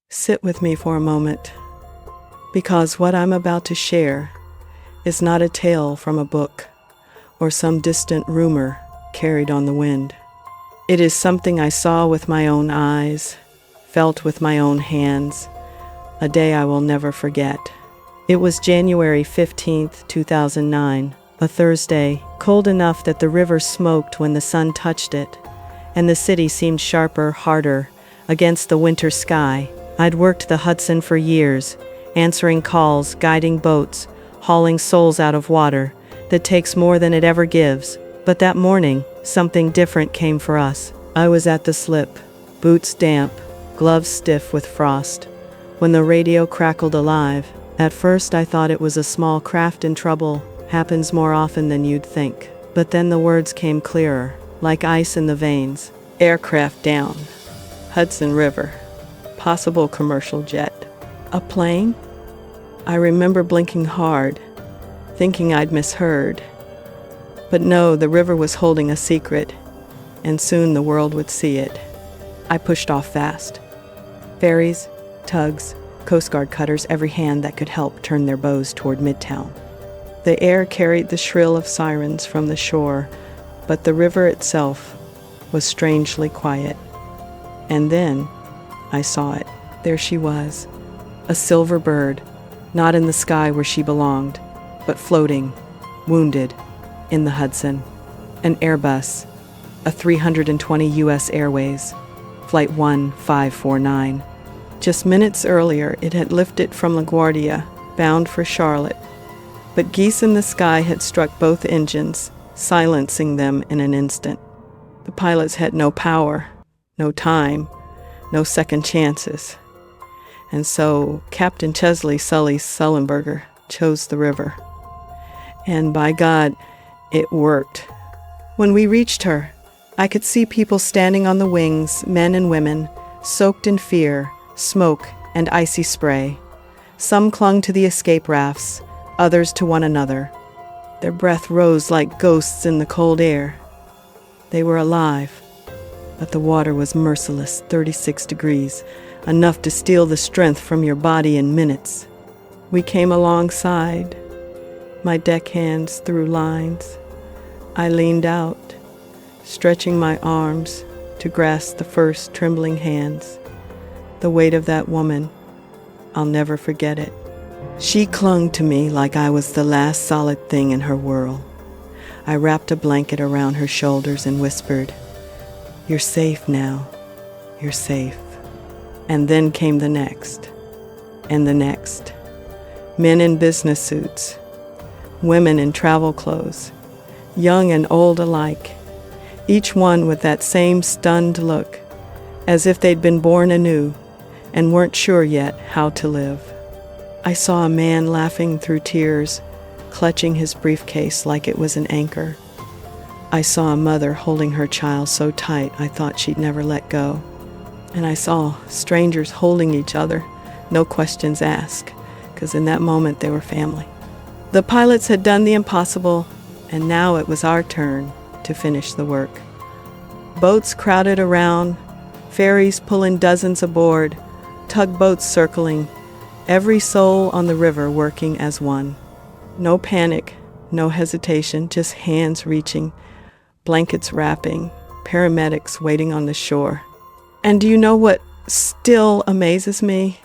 Sit with me for a moment, because what I'm about to share is not a tale from a book or some distant rumor carried on the wind. It is something I saw with my own eyes, felt with my own hands, a day I will never forget. It was January 15th, 2009, a Thursday, cold enough that the river smoked when the sun touched it, and the city seemed sharper, harder, against the winter sky. I'd worked the Hudson for years, answering calls, guiding boats, hauling souls out of water that takes more than it ever gives. But that morning, something different came for us. I was at the slip, boots damp, gloves stiff with frost, when the radio crackled alive. At first I thought it was a small craft in trouble, happens more often than you'd think. But then the words came clearer, like ice in the veins. Aircraft down. Hudson River. Possible commercial jet. A plane? I remember blinking hard, thinking I'd misheard. But no, the river was holding a secret, and soon the world would see it. I pushed off fast. Ferries, tugs, Coast Guard cutters, every hand that could help turned their bows toward Midtown. The air carried the shrill of sirens from the shore, but the river itself was strangely quiet. And then I saw it. There she was, a silver bird, not in the sky where she belonged, but floating, wounded, in the Hudson. An Airbus, A320 U.S. Airways, Flight 1549. Just minutes earlier, it had lifted from LaGuardia, bound for Charlotte. But geese in the sky had struck both engines, silencing them in an instant. The pilots had no power, no time, no second chances. And so Captain Chesley, Sully, Sullenberger, chose the river. And by God, it worked. When we reached her, I could see people standing on the wings, men and women, soaked in fear, smoke, and icy spray. Some clung to the escape rafts, others to one another. Their breath rose like ghosts in the cold air. They were alive, but the water was merciless, 36 degrees, enough to steal the strength from your body in minutes. We came alongside, my deckhands through lines. I leaned out, stretching my arms to grasp the first trembling hands. The weight of that woman, I'll never forget it. She clung to me like I was the last solid thing in her world. I wrapped a blanket around her shoulders and whispered, "You're safe now. You're safe." And then came the next, and the next. Men in business suits, women in travel clothes, young and old alike, each one with that same stunned look, as if they'd been born anew and weren't sure yet how to live. I saw a man laughing through tears, clutching his briefcase like it was an anchor. I saw a mother holding her child so tight I thought she'd never let go. And I saw strangers holding each other, no questions asked, because in that moment they were family. The pilots had done the impossible, and now it was our turn to finish the work. Boats crowded around, ferries pulling dozens aboard, tugboats circling, every soul on the river working as one. No panic, no hesitation, just hands reaching, blankets wrapping, paramedics waiting on the shore. And do you know what still amazes me?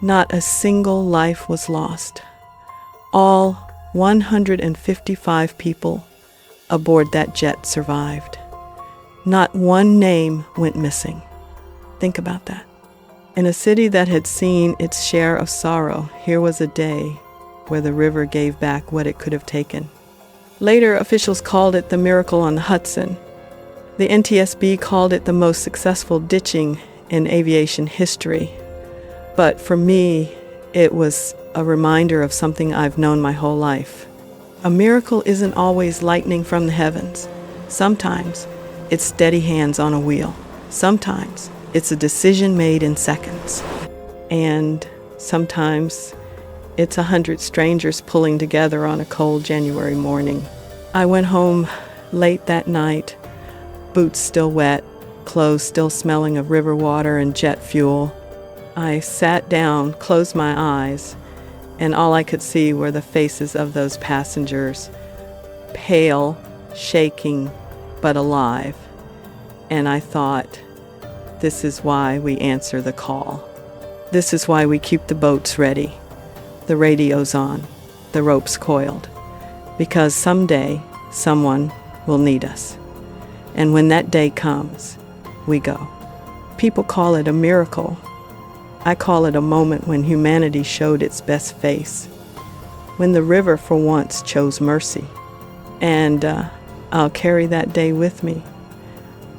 Not a single life was lost. All 155 people aboard that jet survived. Not one name went missing. Think about that. In a city that had seen its share of sorrow, here was a day where the river gave back what it could have taken. Later, officials called it the miracle on the Hudson. The NTSB called it the most successful ditching in aviation history. But for me, it was a reminder of something I've known my whole life. A miracle isn't always lightning from the heavens. Sometimes it's steady hands on a wheel. Sometimes it's a decision made in seconds. And sometimes it's 100 strangers pulling together on a cold January morning. I went home late that night, boots still wet, clothes still smelling of river water and jet fuel. I sat down, closed my eyes, and all I could see were the faces of those passengers, pale, shaking, but alive. And I thought, this is why we answer the call. This is why we keep the boats ready, the radios on, the ropes coiled. Because someday, someone will need us. And when that day comes, we go. People call it a miracle. I call it a moment when humanity showed its best face, when the river for once chose mercy. And I'll carry that day with me,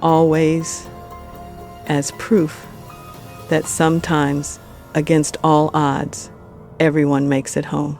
always, as proof that sometimes, against all odds, everyone makes it home.